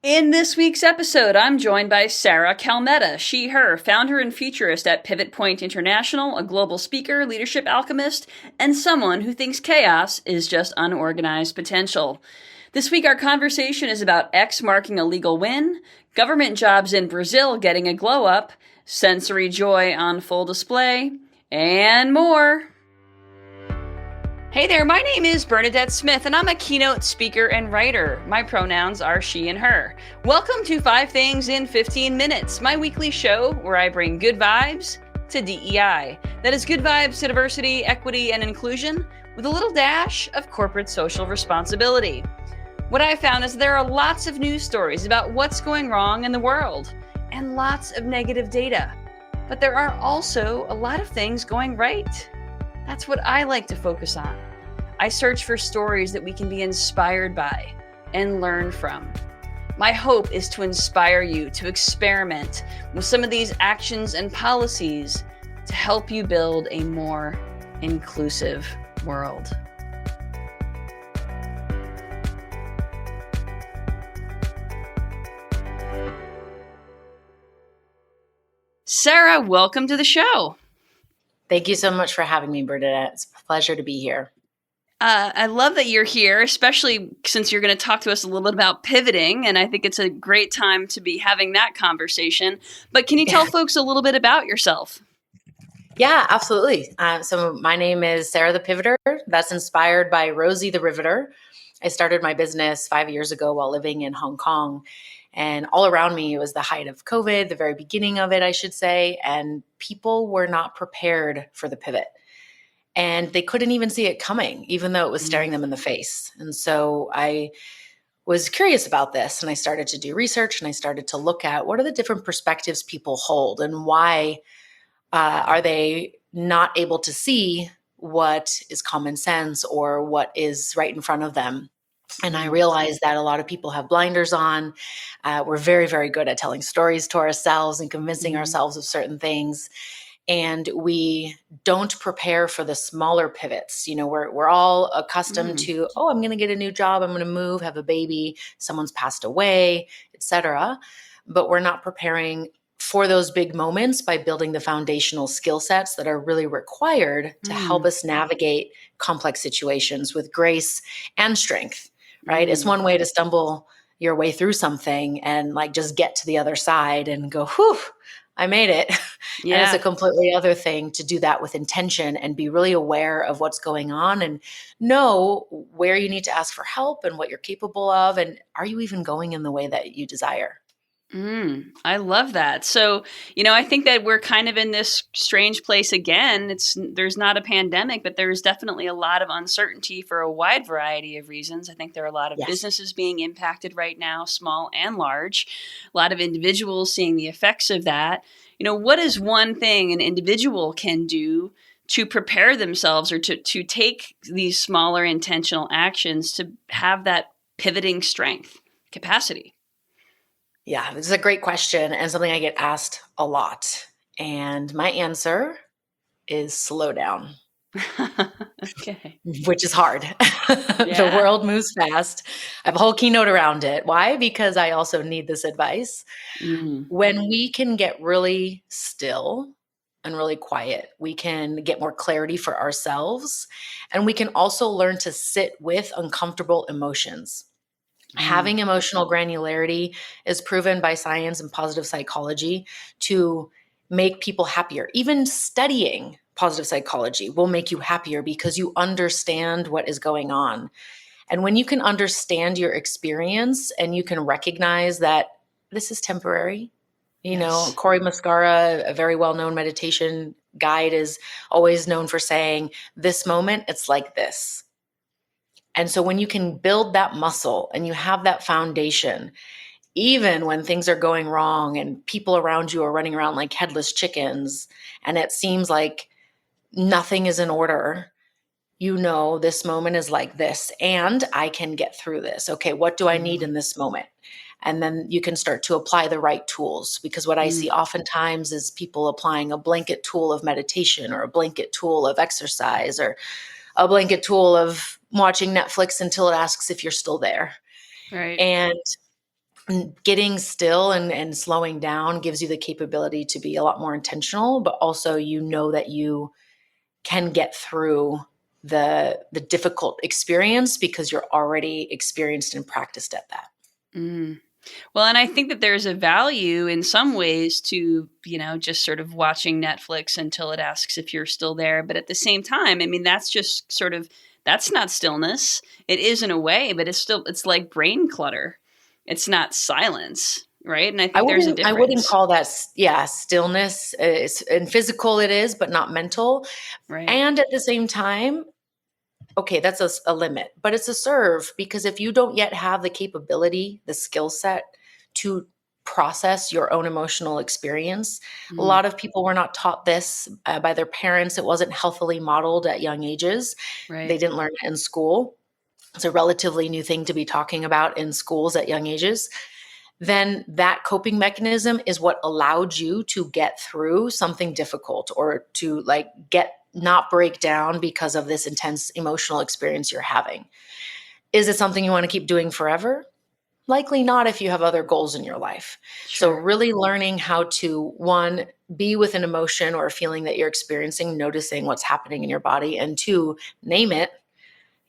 In this week's episode, I'm joined by Sarah Kalmeta, she, her, founder and futurist at Pivot Point International, a global speaker, leadership alchemist, and someone who thinks chaos is just unorganized potential. This week, our conversation is about X marking a legal win, government jobs in Brazil getting a glow up, sensory joy on full display, and more. Hey there, my name is Bernadette Smith, and I'm a keynote speaker and writer. My pronouns are she and her. Welcome to 5 Things in 15 Minutes, my weekly show where I bring good vibes to DEI. That is good vibes to diversity, equity, and inclusion with a little dash of corporate social responsibility. What I found is there are lots of news stories about what's going wrong in the world and lots of negative data. But there are also a lot of things going right. That's what I like to focus on. I search for stories that we can be inspired by and learn from. My hope is to inspire you to experiment with some of these actions and policies to help you build a more inclusive world. Sarah, welcome to the show. Thank you so much for having me, Bernadette. It's a pleasure to be here. I love that you're here, especially since you're going to talk to us a little bit about pivoting, and I think it's a great time to be having that conversation. But can you tell folks a little bit about yourself? Yeah, absolutely. So my name is Sarah the Pivoter. That's inspired by Rosie the Riveter. I started my business 5 years ago while living in Hong Kong. And all around me, it was the height of COVID, the very beginning of it, I should say. And people were not prepared for the pivot. And they couldn't even see it coming, even though it was staring them in the face. And so I was curious about this, and I started to do research, and I started to look at what are the different perspectives people hold, and why are they not able to see what is common sense or what is right in front of them. And I realized that a lot of people have blinders on. We're very, very good at telling stories to ourselves and convincing ourselves of certain things. And we don't prepare for the smaller pivots. You know, we're all accustomed to, oh, I'm going to get a new job. I'm going to move, have a baby, someone's passed away, etc. But we're not preparing for those big moments by building the foundational skill sets that are really required to help us navigate complex situations with grace and strength, right? It's one way to stumble your way through something and like just get to the other side and go, whew, I made it. Yeah. And it's a completely other thing to do that with intention and be really aware of what's going on and know where you need to ask for help and what you're capable of. And are you even going in the way that you desire? I love that. So, I think that we're kind of in this strange place again. There's not a pandemic, but there's definitely a lot of uncertainty for a wide variety of reasons. I think there are a lot of businesses being impacted right now, small and large, a lot of individuals seeing the effects of that. What is one thing an individual can do to prepare themselves or to take these smaller intentional actions to have that pivoting strength, capacity? Yeah, this is a great question and something I get asked a lot. And my answer is slow down. Okay. Which is hard. The world moves fast. I have a whole keynote around it. Why? Because I also need this advice. When we can get really still and really quiet, we can get more clarity for ourselves. And we can also learn to sit with uncomfortable emotions. Having emotional granularity is proven by science and positive psychology to make people happier. Even studying positive psychology will make you happier because you understand what is going on. And when you can understand your experience and you can recognize that this is temporary, Cory Muscara, a very well-known meditation guide, is always known for saying, this moment, it's like this. And so when you can build that muscle and you have that foundation, even when things are going wrong and people around you are running around like headless chickens and it seems like nothing is in order, this moment is like this and I can get through this. Okay, what do I need in this moment? And then you can start to apply the right tools, because what I see oftentimes is people applying a blanket tool of meditation or a blanket tool of exercise or a blanket tool of watching Netflix until it asks if you're still there. Right. And getting still and slowing down gives you the capability to be a lot more intentional, but also you know that you can get through the difficult experience because you're already experienced and practiced at that. Mm. Well, and I think that there's a value in some ways to, just sort of watching Netflix until it asks if you're still there. But at the same time, I mean, that's just sort of, that's not stillness. It is in a way, but it's like brain clutter. It's not silence, right? And I think there's a difference. I wouldn't call that, stillness. And physical it is, but not mental. Right. And at the same time, okay, that's a limit, but it's a serve, because if you don't yet have the capability, the skill set to process your own emotional experience, a lot of people were not taught this by their parents. It wasn't healthily modeled at young ages. Right. They didn't learn it in school. It's a relatively new thing to be talking about in schools at young ages. Then that coping mechanism is what allowed you to get through something difficult, or to not break down because of this intense emotional experience you're having. Is it something you want to keep doing forever? Likely not, if you have other goals in your life. Sure. So really learning how to, one, be with an emotion or a feeling that you're experiencing, noticing what's happening in your body, and two, name it.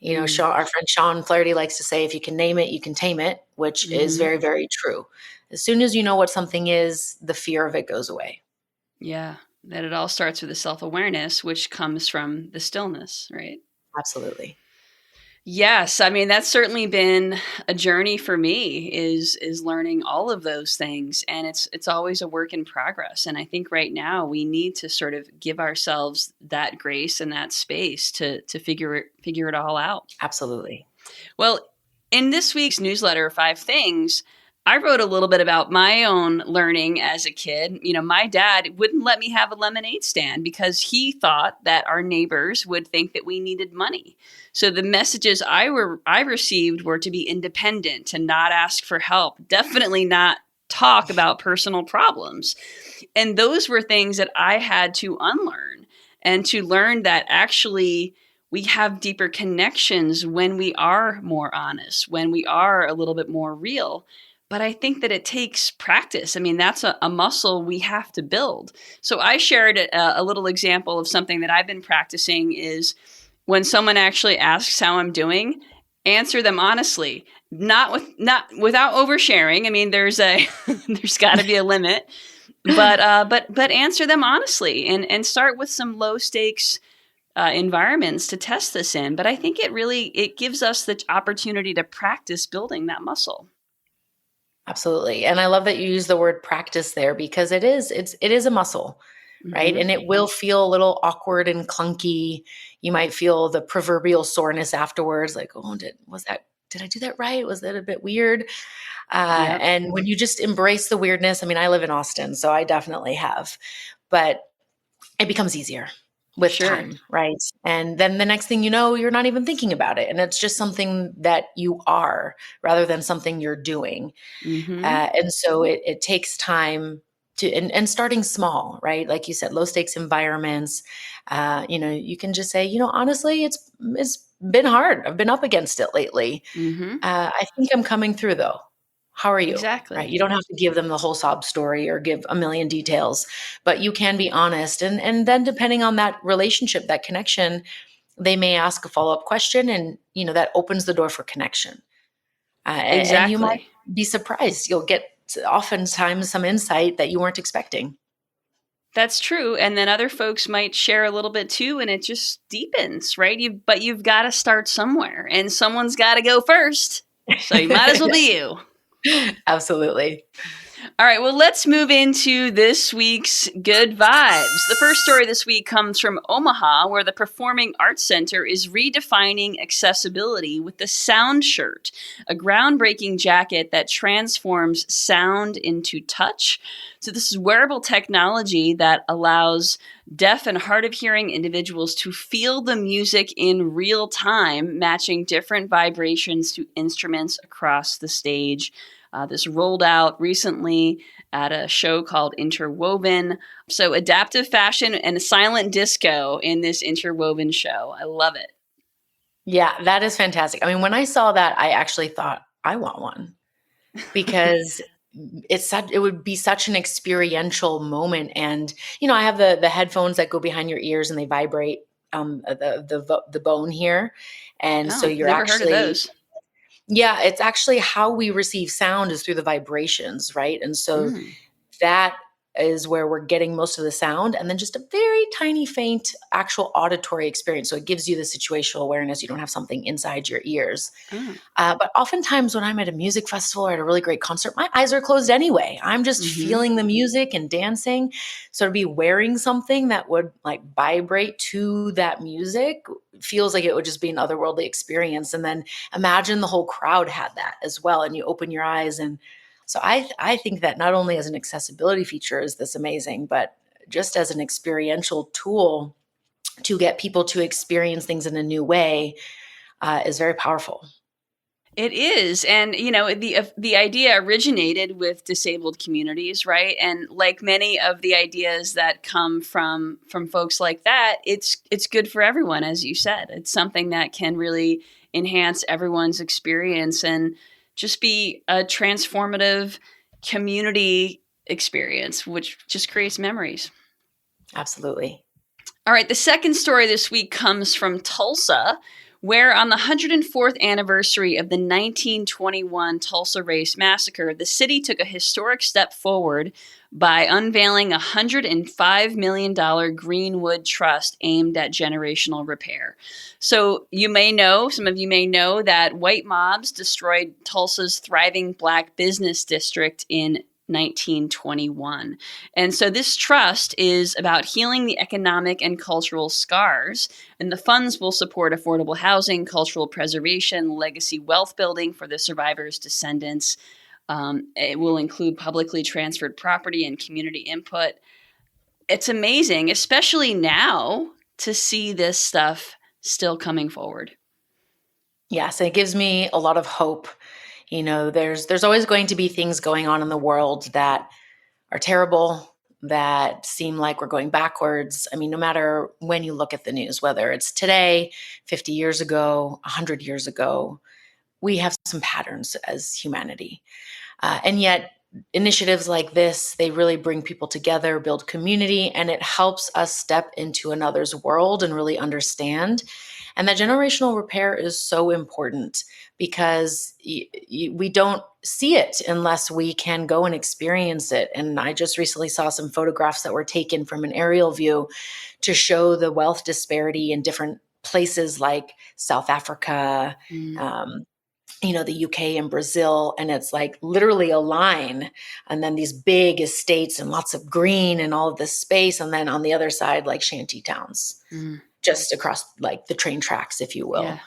Our friend Sean Flaherty likes to say, if you can name it, you can tame it, which is very, very true. As soon as you know what something is, the fear of it goes away. Yeah. That it all starts with the self-awareness, which comes from the stillness, right? Absolutely. Yes. I mean, that's certainly been a journey for me, is learning all of those things. And it's always a work in progress. And I think right now we need to sort of give ourselves that grace and that space to figure it all out. Absolutely. Well, in this week's newsletter, 5 Things, I wrote a little bit about my own learning as a kid. My dad wouldn't let me have a lemonade stand because he thought that our neighbors would think that we needed money. So the messages I received were to be independent, to not ask for help, definitely not talk about personal problems. And those were things that I had to unlearn, and to learn that actually we have deeper connections when we are more honest, when we are a little bit more real. But I think that it takes practice. I mean, that's a muscle we have to build. So I shared a little example of something that I've been practicing is when someone actually asks how I'm doing, answer them honestly, not without oversharing. I mean, there's got to be a limit, but answer them honestly, and start with some low stakes environments to test this in. But I think it gives us the opportunity to practice building that muscle. Absolutely. And I love that you use the word practice there, because it is a muscle, right? And it will feel a little awkward and clunky. You might feel the proverbial soreness afterwards, like, oh, did I do that right? Was that a bit weird? And when you just embrace the weirdness, I mean, I live in Austin, so I definitely have, but it becomes easier with time, right? And then the next thing you know, you're not even thinking about it. And it's just something that you are, rather than something you're doing. And so it takes time to, and starting small, right? Like you said, low stakes environments, you can just say, honestly, it's been hard. I've been up against it lately. I think I'm coming through though. How are you? Exactly. Right? You don't have to give them the whole sob story or give a million details, but you can be honest. And then depending on that relationship, that connection, they may ask a follow-up question, and, that opens the door for connection. Exactly. And you might be surprised. You'll get oftentimes some insight that you weren't expecting. That's true. And then other folks might share a little bit too, and it just deepens, right? But you've got to start somewhere, and someone's got to go first. So you might as well be you. Absolutely. All right, well, let's move into this week's Good Vibes. The first story this week comes from Omaha, where the Performing Arts Center is redefining accessibility with the Sound Shirt, a groundbreaking jacket that transforms sound into touch. So this is wearable technology that allows deaf and hard of hearing individuals to feel the music in real time, matching different vibrations to instruments across the stage. This rolled out recently at a show called Interwoven. So adaptive fashion and silent disco in this Interwoven show. I love it. Yeah, that is fantastic. I mean, when I saw that, I actually thought, I want one. because it would be such an experiential moment. And, I have the headphones that go behind your ears and they vibrate the bone here. And so Oh, you're never heard of actually, those. yeah, it's actually how we receive sound is through the vibrations, right? And so Mm. that is where we're getting most of the sound, and then just a very tiny faint actual auditory experience. So it gives you the situational awareness. You don't have something inside your ears. Oh. But oftentimes when I'm at a music festival or at a really great concert, my eyes are closed anyway. I'm just Mm-hmm. feeling the music and dancing. So to be wearing something that would like vibrate to that music feels like it would just be an otherworldly experience. And then imagine the whole crowd had that as well. And you open your eyes. And so I think that not only as an accessibility feature is this amazing, but just as an experiential tool to get people to experience things in a new way is very powerful. It is, and the idea originated with disabled communities, right? And like many of the ideas that come from folks like that, it's good for everyone, as you said. It's something that can really enhance everyone's experience and just be a transformative community experience, which just creates memories. Absolutely. All right, the second story this week comes from Tulsa, where on the 104th anniversary of the 1921 Tulsa Race Massacre, the city took a historic step forward by unveiling a $105 million Greenwood Trust aimed at generational repair. So some of you may know that white mobs destroyed Tulsa's thriving black business district in 1921. And so this trust is about healing the economic and cultural scars, and the funds will support affordable housing, cultural preservation, legacy wealth building for the survivors' descendants. It will include publicly transferred property and community input. It's amazing, especially now, to see this stuff still coming forward. Yes, it gives me a lot of hope. There's always going to be things going on in the world that are terrible, that seem like we're going backwards. I mean, no matter when you look at the news, whether it's today, 50 years ago, 100 years ago, we have some patterns as humanity. And yet, initiatives like this, they really bring people together, build community, and it helps us step into another's world and really understand. And that generational repair is so important because we don't see it unless we can go and experience it. And I just recently saw some photographs that were taken from an aerial view to show the wealth disparity in different places like South Africa, Mm. the UK and Brazil, and it's like literally a line, and then these big estates and lots of green and all of this space, and then on the other side, like shanty towns, Mm. just across like the train tracks, if you Yeah. will.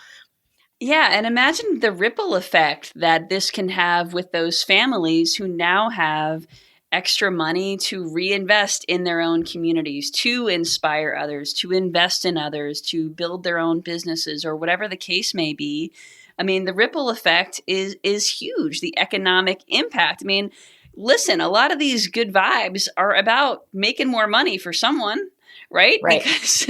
Yeah, and imagine the ripple effect that this can have with those families who now have extra money to reinvest in their own communities, to inspire others, to invest in others, to build their own businesses or whatever the case may be. I mean, the ripple effect is huge, the economic impact. I mean, listen, a lot of these good vibes are about making more money for someone, right? Right. Because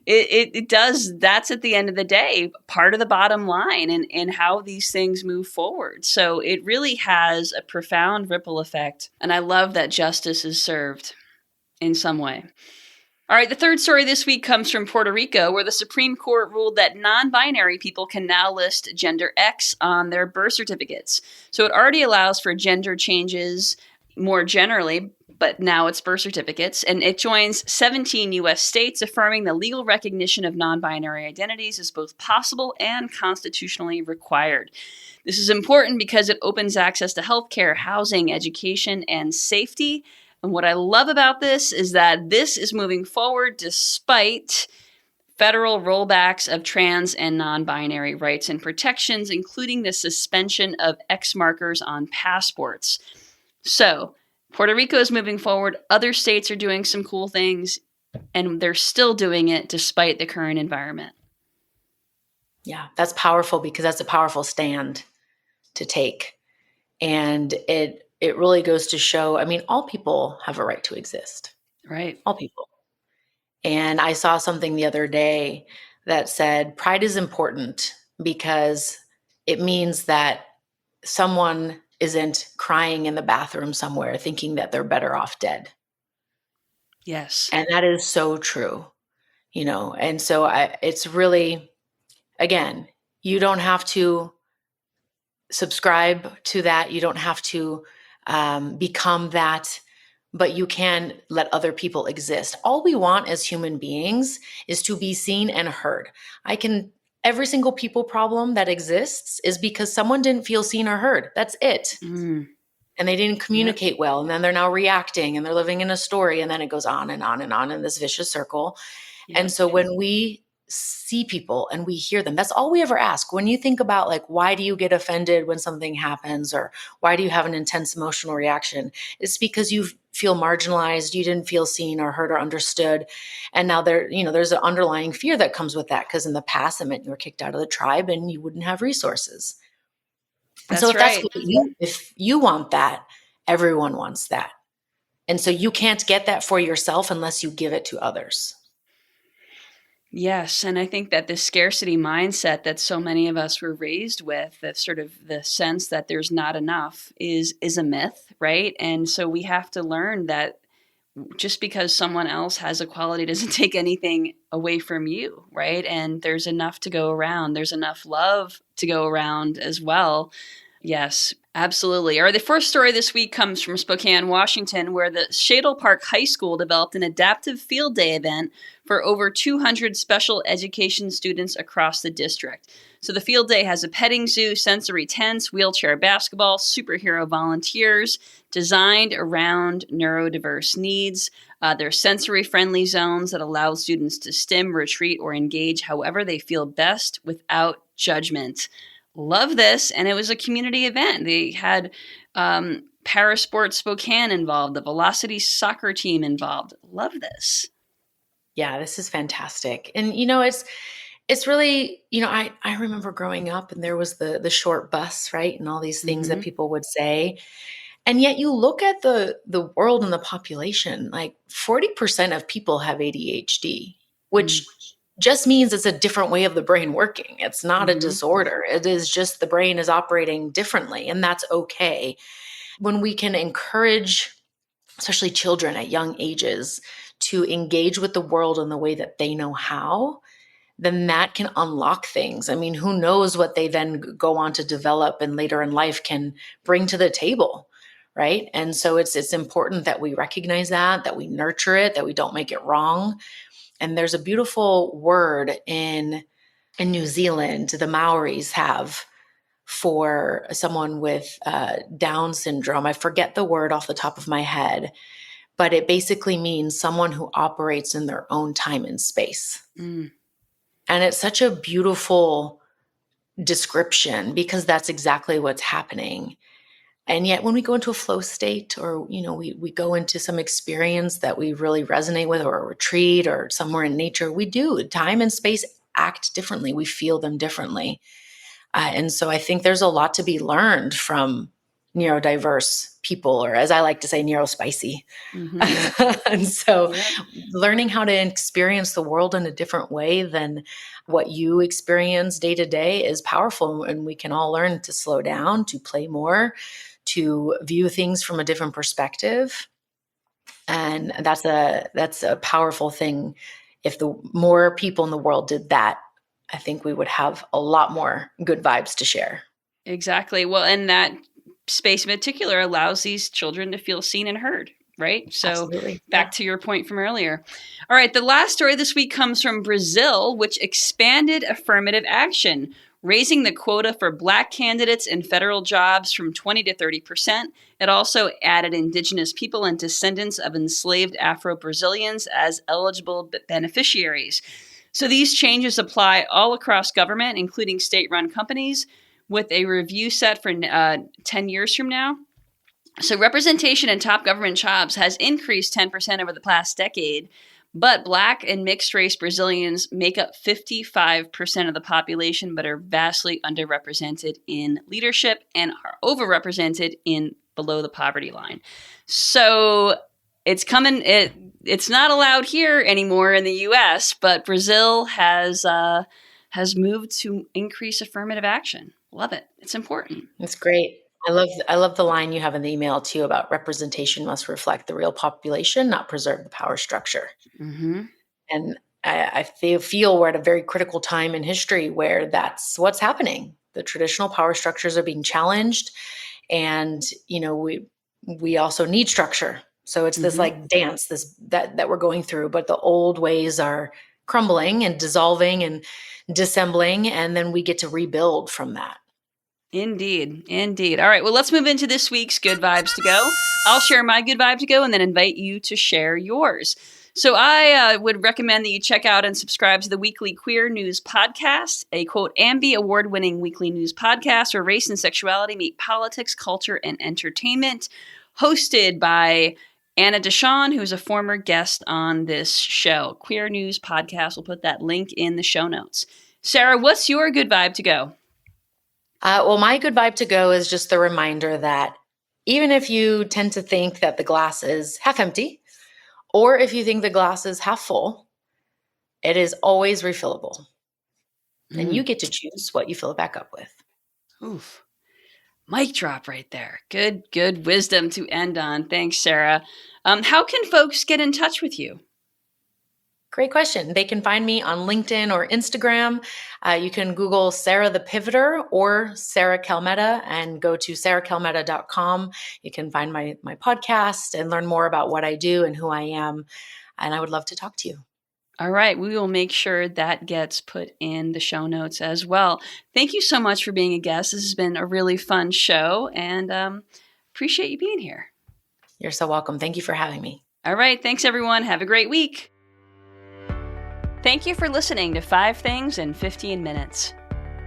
it does, that's at the end of the day part of the bottom line and how these things move forward. So it really has a profound ripple effect, and I love that justice is served in some way. All right, the third story this week comes from Puerto Rico, where the Supreme Court ruled that non-binary people can now list gender X on their birth certificates. So it already allows for gender changes more generally, but now it's birth certificates, and it joins 17 U.S. states affirming the legal recognition of non-binary identities is both possible and constitutionally required. This is important because it opens access to healthcare, housing, education, and safety. And what I love about this is that this is moving forward despite federal rollbacks of trans and non-binary rights and protections, including the suspension of X markers on passports. So, Puerto Rico is moving forward. Other states are doing some cool things, and they're still doing it despite the current environment. Yeah, that's powerful because that's a powerful stand to take. And it really goes to show, I mean, all people have a right to exist. Right. All people. And I saw something the other day that said pride is important because it means that someone isn't crying in the bathroom somewhere thinking that they're better off dead. Yes. And that is so true, and so it's really, again, you don't have to subscribe to that. You don't have to become that, but you can let other people exist. All we want as human beings is to be seen and heard. Every single people problem that exists is because someone didn't feel seen or heard. That's it. Mm. And they didn't communicate well. And then they're now reacting and they're living in a story. And then it goes on and on and on in this vicious circle. Yep. And so when we see people and we hear them, that's all we ever ask. When you think about like, why do you get offended when something happens, or why do you have an intense emotional reaction? It's because you feel marginalized, you didn't feel seen or heard or understood. And now there's an underlying fear that comes with that, because in the past it meant you were kicked out of the tribe and you wouldn't have resources. And so if you want that, everyone wants that. And so you can't get that for yourself unless you give it to others. Yes. And I think that the scarcity mindset that so many of us were raised with, that sort of the sense that there's not enough, is a myth, right? And so we have to learn that just because someone else has a quality doesn't take anything away from you, right? And there's enough to go around. There's enough love to go around as well. Yes, absolutely. All right, the first story this week comes from Spokane, Washington, where the Shadle Park High School developed an adaptive field day event for over 200 special education students across the district. So the field day has a petting zoo, sensory tents, wheelchair basketball, superhero volunteers designed around neurodiverse needs. There are sensory-friendly zones that allow students to stim, retreat, or engage however they feel best without judgment. Love this. And it was a community event. They had Parasport Spokane involved, the Velocity soccer team involved. Love this. Yeah, this is fantastic. And, it's really, I remember growing up and there was the short bus, right? And all these things that people would say. And yet you look at the world and the population, like 40% of people have ADHD, which just means it's a different way of the brain working. It's not a disorder. It is just the brain is operating differently, and that's okay. When we can encourage, especially children at young ages, to engage with the world in the way that they know how, then that can unlock things. I mean, who knows what they then go on to develop and later in life can bring to the table, right? And so it's important that we recognize that we nurture it, that we don't make it wrong. And there's a beautiful word in New Zealand, the Maoris have for someone with Down syndrome. I forget the word off the top of my head, but it basically means someone who operates in their own time and space. And it's such a beautiful description because that's exactly what's happening. And yet when we go into a flow state, or, we go into some experience that we really resonate with, or a retreat or somewhere in nature, we do. Time and space act differently. We feel them differently. And so I think there's a lot to be learned from neurodiverse people, or as I like to say, neurospicy. And so learning how to experience the world in a different way than what you experience day to day is powerful. And we can all learn to slow down, to play more, to view things from a different perspective. And that's a powerful thing. If the more people in the world did that, I think we would have a lot more good vibes to share. Exactly. Well, and that space in particular allows these children to feel seen and heard, right? So Absolutely. Back to your point from earlier. All right. The last story this week comes from Brazil, which expanded affirmative action, raising the quota for Black candidates in federal jobs from 20 to 30%. It also added Indigenous people and descendants of enslaved Afro-Brazilians as eligible beneficiaries. So these changes apply all across government, including state-run companies, with a review set for 10 years from now. So representation in top government jobs has increased 10% over the past decade, but Black and mixed-race Brazilians make up 55% of the population, but are vastly underrepresented in leadership and are overrepresented in below the poverty line. So it's coming. It's not allowed here anymore in the U.S., but Brazil has moved to increase affirmative action. Love it. It's important. It's great. I love the line you have in the email too about representation must reflect the real population, not preserve the power structure. Mm-hmm. And I feel we're at a very critical time in history where that's what's happening. The traditional power structures are being challenged, and we also need structure. So it's this like dance that we're going through, but the old ways are crumbling and dissolving and dissembling, and then we get to rebuild from that. Indeed. Indeed. All right. Well, let's move into this week's Good Vibes to Go. I'll share my Good Vibe to Go and then invite you to share yours. So I would recommend that you check out and subscribe to the weekly Queer News Podcast, a quote, Ambi award-winning weekly news podcast where race and sexuality meet politics, culture, and entertainment, hosted by Anna Deshawn, who's a former guest on this show. Queer News Podcast. We'll put that link in the show notes. Sarah, what's your Good Vibe to Go? Well, my Good Vibe to Go is just the reminder that even if you tend to think that the glass is half empty, or if you think the glass is half full, it is always refillable. And you get to choose what you fill it back up with. Oof. Mic drop right there. Good wisdom to end on. Thanks, Sarah. How can folks get in touch with you? Great question. They can find me on LinkedIn or Instagram. You can Google Sarah the Pivoter or Sarah Kalmeta and go to sarahkalmeta.com. You can find my podcast and learn more about what I do and who I am. And I would love to talk to you. All right. We will make sure that gets put in the show notes as well. Thank you so much for being a guest. This has been a really fun show and appreciate you being here. You're so welcome. Thank you for having me. All right. Thanks, everyone. Have a great week. Thank you for listening to 5 Things in 15 Minutes.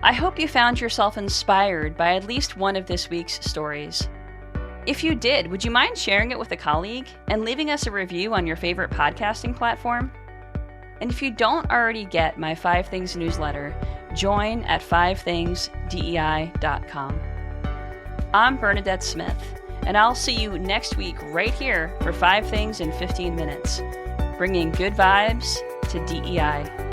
I hope you found yourself inspired by at least one of this week's stories. If you did, would you mind sharing it with a colleague and leaving us a review on your favorite podcasting platform? And if you don't already get my 5 Things newsletter, join at 5thingsdei.com. I'm Bernadette Smith, and I'll see you next week right here for 5 Things in 15 Minutes, bringing good vibes to DEI.